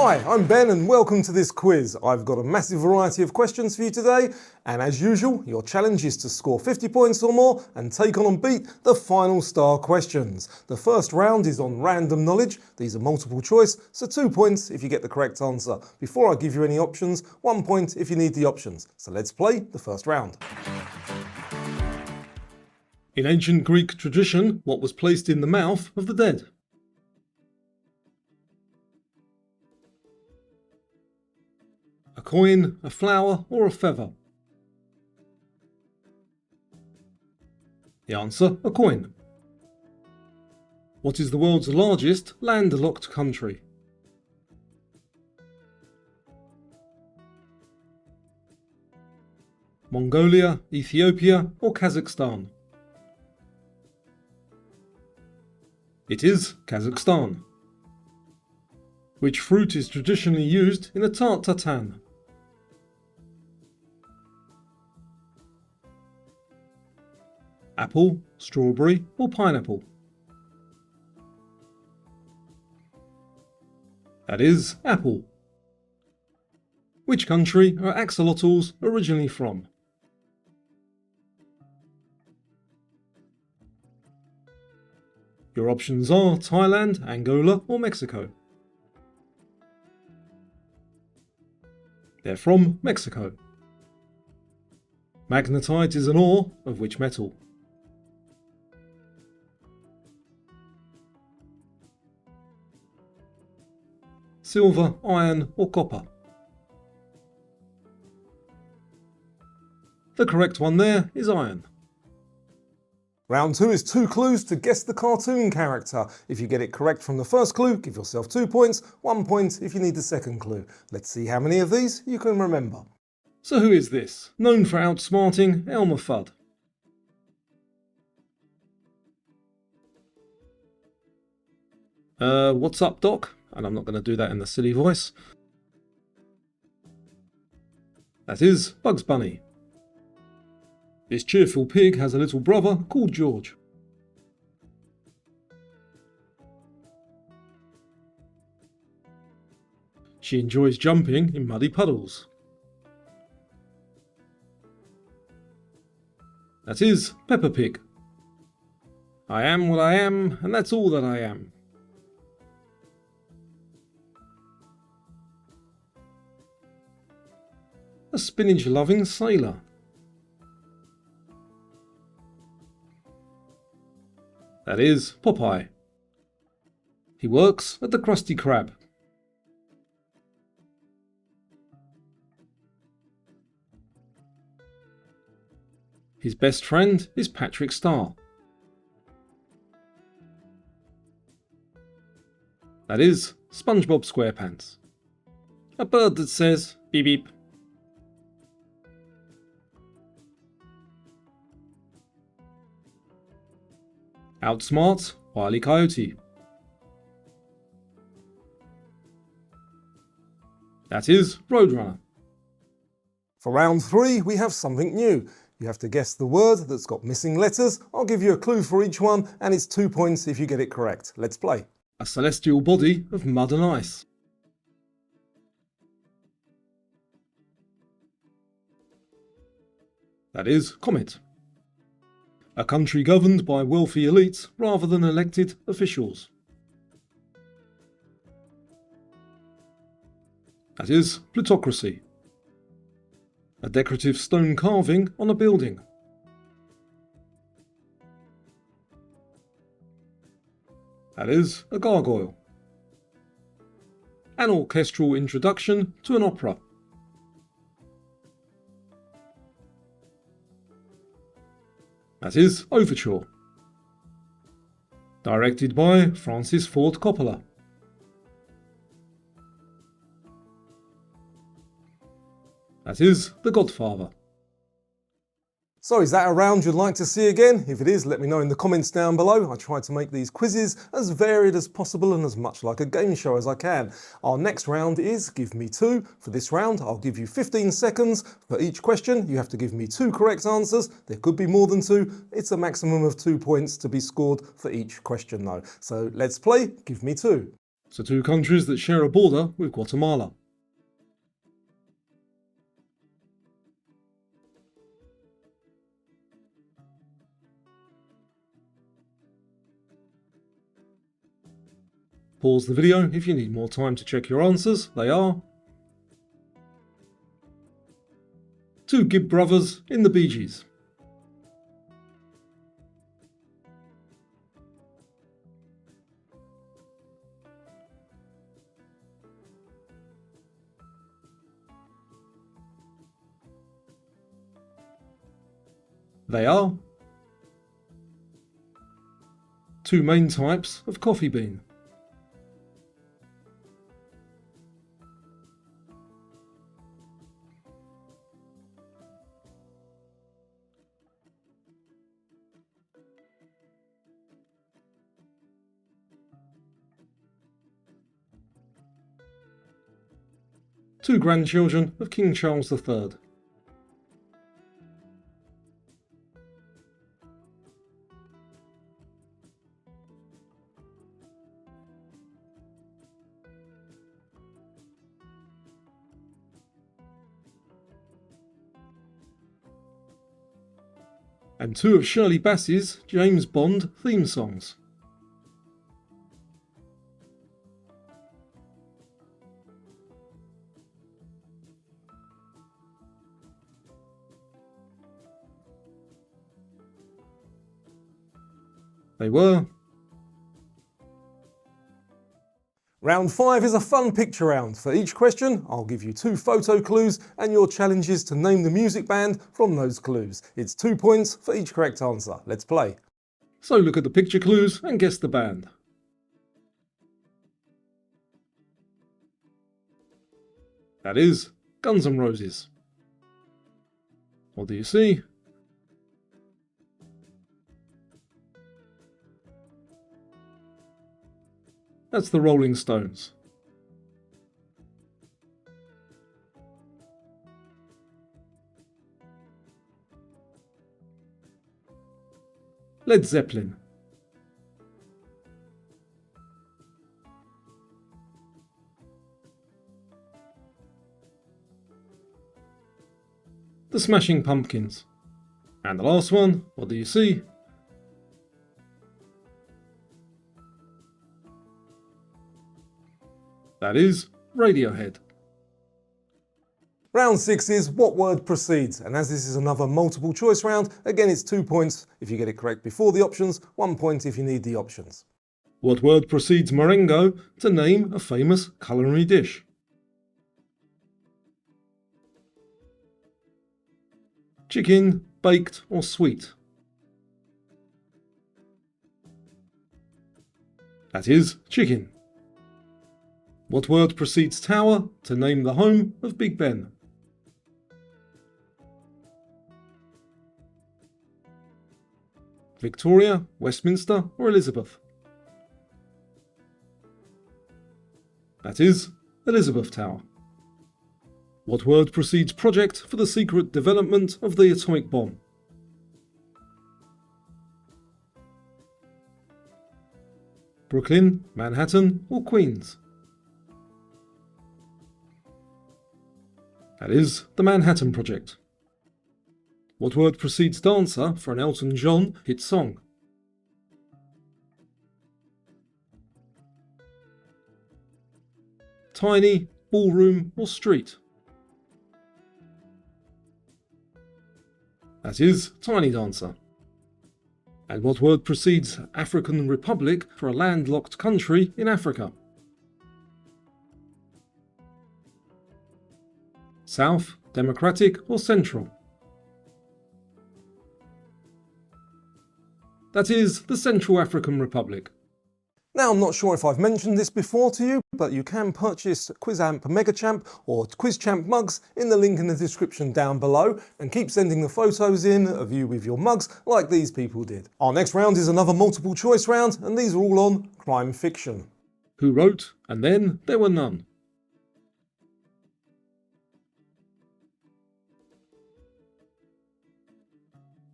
Hi, I'm Ben and welcome to this quiz. I've got a massive variety of questions for you today, and as usual, your challenge is to score 50 points or more and take on and beat the final star questions. The first round is on random knowledge. These are multiple choice, so 2 points if you get the correct answer. Before I give you any options, 1 point if you need the options. So let's play the first round. In ancient Greek tradition, what was placed in the mouth of the dead? A coin, a flower, or a feather? The answer, a coin. What is the world's largest landlocked country? Mongolia, Ethiopia, or Kazakhstan? It is Kazakhstan. Which fruit is traditionally used in a tart tatin? Apple, strawberry, or pineapple? That is apple. Which country are axolotls originally from? Your options are Thailand, Angola, or Mexico. They're from Mexico. Magnetite is an ore of which metal? Silver, iron, or copper? The correct one there is iron. Round 2 is 2 clues to guess the cartoon character. If you get it correct from the first clue, give yourself 2 points, 1 point if you need the second clue. Let's see how many of these you can remember. So who is this? Known for outsmarting Elmer Fudd. What's up, Doc? And I'm not going to do that in the silly voice. That is Bugs Bunny. This cheerful pig has a little brother called George. She enjoys jumping in muddy puddles. That is Peppa Pig. I am what I am, and that's all that I am. A spinach-loving sailor. That is Popeye. He works at the Krusty Krab. His best friend is Patrick Star. That is SpongeBob SquarePants. A bird that says beep beep. Outsmart Wile E. Coyote. That is Roadrunner. For round 3, we have something new. You have to guess the word that's got missing letters. I'll give you a clue for each one, and it's 2 points if you get it correct. Let's play. A celestial body of mud and ice. That is comet. A country governed by wealthy elites rather than elected officials. That is plutocracy. A decorative stone carving on a building. That is a gargoyle. An orchestral introduction to an opera. That is Overture. Directed by Francis Ford Coppola. That is The Godfather. So is that a round you'd like to see again? If it is, let me know in the comments down below. I try to make these quizzes as varied as possible and as much like a game show as I can. Our next round is Give Me Two. For this round, I'll give you 15 seconds for each question. You have to give me 2 correct answers. There could be more than 2. It's a maximum of 2 points to be scored for each question though. So let's play Give Me Two. So two countries that share a border with Guatemala. Pause the video if you need more time to check your answers. They are: two Gibb brothers in the Bee Gees. They are two main types of coffee bean. Two grandchildren of King Charles III. And two of Shirley Bassey's James Bond theme songs. They were. Round 5 is a fun picture round. For each question, I'll give you 2 photo clues and your challenge is to name the music band from those clues. It's 2 points for each correct answer. Let's play. So look at the picture clues and guess the band. That is Guns N' Roses. What do you see? That's the Rolling Stones. Led Zeppelin. The Smashing Pumpkins. And the last one, what do you see? That is Radiohead. Round 6 is what word precedes, and as this is another multiple choice round, again it's 2 points if you get it correct before the options, 1 point if you need the options. What word precedes Marengo to name a famous culinary dish? Chicken, baked or sweet? That is chicken. What word precedes tower to name the home of Big Ben? Victoria, Westminster or Elizabeth? That is Elizabeth Tower. What word precedes project for the secret development of the atomic bomb? Brooklyn, Manhattan or Queens? That is the Manhattan Project. What word precedes dancer for an Elton John hit song? Tiny, ballroom or street? That is tiny dancer. And what word precedes African Republic for a landlocked country in Africa? South, Democratic or Central? That is the Central African Republic. Now I'm not sure if I've mentioned this before to you, but you can purchase QuizAmp MegaChamp or QuizChamp mugs in the link in the description down below, and keep sending the photos in of you with your mugs like these people did. Our next round is another multiple choice round, and these are all on crime fiction. Who wrote And Then There Were None?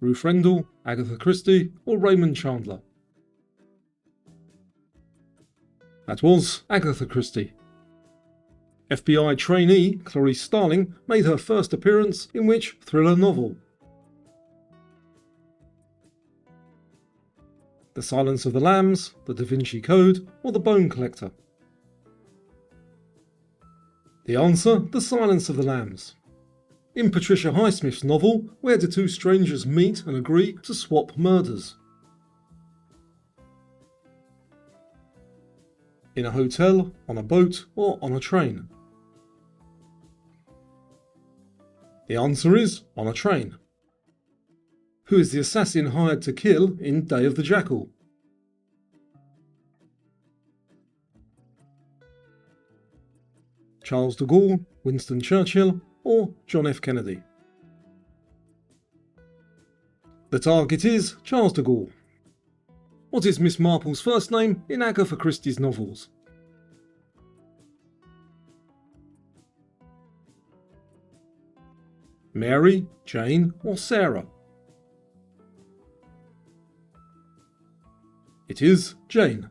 Ruth Rendell, Agatha Christie or Raymond Chandler? That was Agatha Christie. FBI trainee Clarice Starling made her first appearance in which thriller novel? The Silence of the Lambs, The Da Vinci Code, or The Bone Collector? The answer, The Silence of the Lambs. In Patricia Highsmith's novel, where do two strangers meet and agree to swap murders? In a hotel, on a boat, or on a train? The answer is on a train. Who is the assassin hired to kill in Day of the Jackal? Charles de Gaulle, Winston Churchill, or John F. Kennedy? The target is Charles de Gaulle. What is Miss Marple's first name in Agatha Christie's novels? Mary, Jane, or Sarah? It is Jane.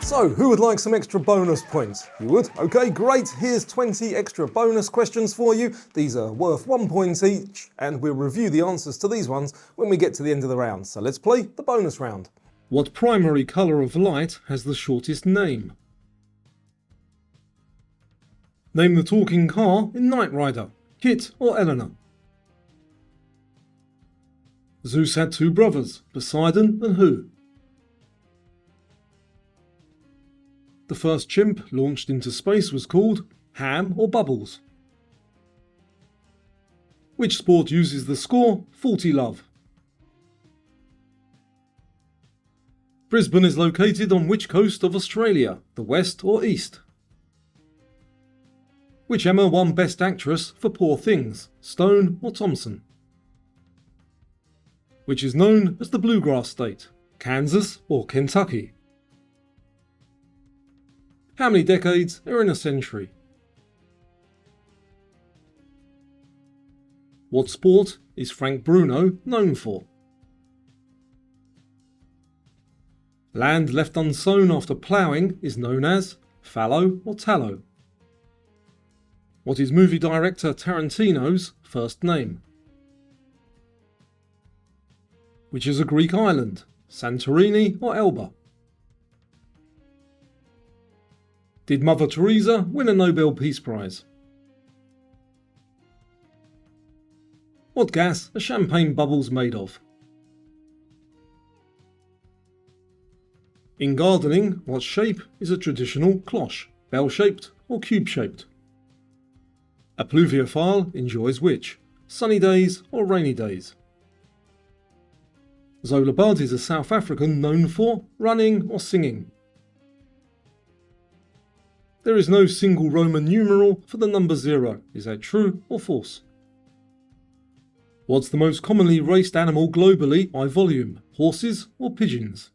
So, who would like some extra bonus points? You would? Okay, great. Here's 20 extra bonus questions for you. These are worth 1 point each, and we'll review the answers to these ones when we get to the end of the round. So let's play the bonus round. What primary colour of light has the shortest name? Name the talking car in Knight Rider, Kit or Eleanor? Zeus had two brothers, Poseidon and who? The first chimp launched into space was called Ham or Bubbles? Which sport uses the score 40 love? Brisbane is located on which coast of Australia, the west or east? Which Emma won Best Actress for Poor Things, Stone or Thompson? Which is known as the Bluegrass State, Kansas or Kentucky? How many decades are in a century? What sport is Frank Bruno known for? Land left unsown after ploughing is known as fallow or tallow? What is movie director Tarantino's first name? Which is a Greek island, Santorini or Elba? Did Mother Teresa win a Nobel Peace Prize? What gas are champagne bubbles made of? In gardening, what shape is a traditional cloche, bell-shaped or cube-shaped? A pluviophile enjoys which? Sunny days or rainy days? Zola Budd is a South African known for running or singing. There is no single Roman numeral for the number 0. Is that true or false? What's the most commonly raced animal globally by volume? Horses or pigeons?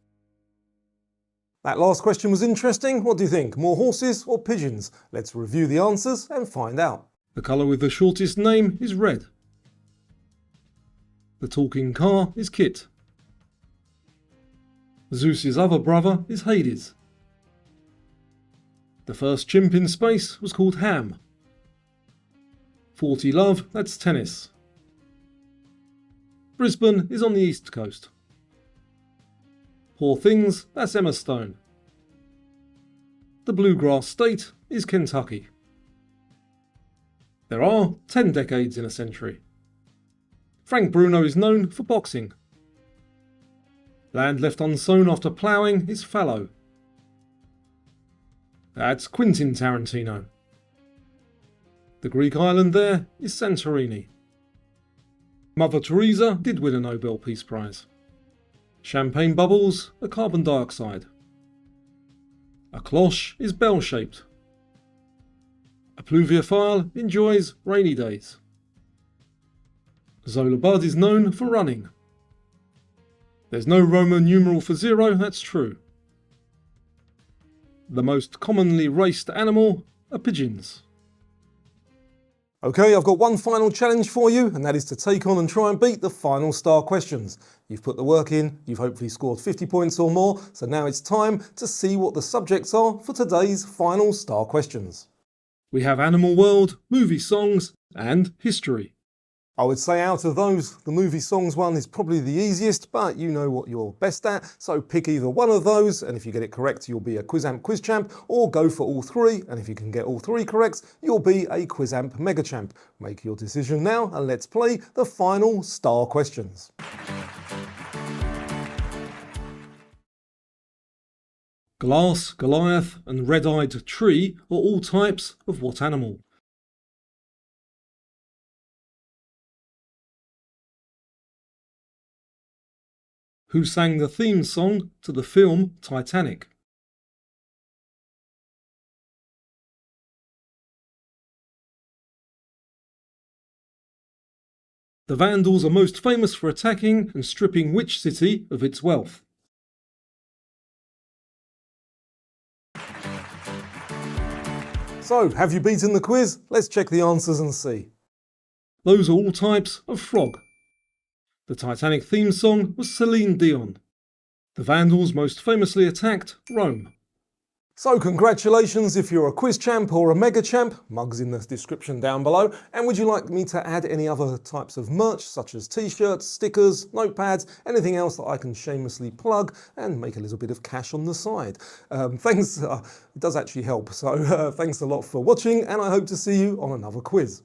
That last question was interesting. What do you think? More horses or pigeons? Let's review the answers and find out. The colour with the shortest name is red. The talking car is Kit. Zeus's other brother is Hades. The first chimp in space was called Ham. 40 love, that's tennis. Brisbane is on the east coast. Poor things, that's Emma Stone. The Bluegrass State is Kentucky. There are 10 decades in a century. Frank Bruno is known for boxing. Land left unsown after ploughing is fallow. That's Quentin Tarantino. The Greek island there is Santorini. Mother Teresa did win a Nobel Peace Prize. Champagne bubbles are carbon dioxide. A cloche is bell-shaped. A pluviophile enjoys rainy days. Zola Budd is known for running. There's no Roman numeral for 0, that's true. The most commonly raced animal are pigeons. Okay, I've got one final challenge for you, and that is to take on and try and beat the final star questions. You've put the work in, you've hopefully scored 50 points or more, so now it's time to see what the subjects are for today's final star questions. We have Animal World, movie songs, and history. I would say out of those, the movie songs one is probably the easiest, but you know what you're best at, so pick either one of those, and if you get it correct, you'll be a Quizamp Quiz Champ, or go for all three, and if you can get all three correct, you'll be a Quizamp Mega Champ. Make your decision now, and let's play the final star questions. Glass, Goliath, and red-eyed tree are all types of what animal? Who sang the theme song to the film Titanic? The Vandals are most famous for attacking and stripping which city of its wealth? So, have you beaten the quiz? Let's check the answers and see. Those are all types of frog. The Titanic theme song was Celine Dion. The Vandals most famously attacked Rome. So congratulations if you're a quiz champ or a mega champ, mugs in the description down below. And would you like me to add any other types of merch such as t-shirts, stickers, notepads, anything else that I can shamelessly plug and make a little bit of cash on the side? Thanks, it does actually help. So thanks a lot for watching, and I hope to see you on another quiz.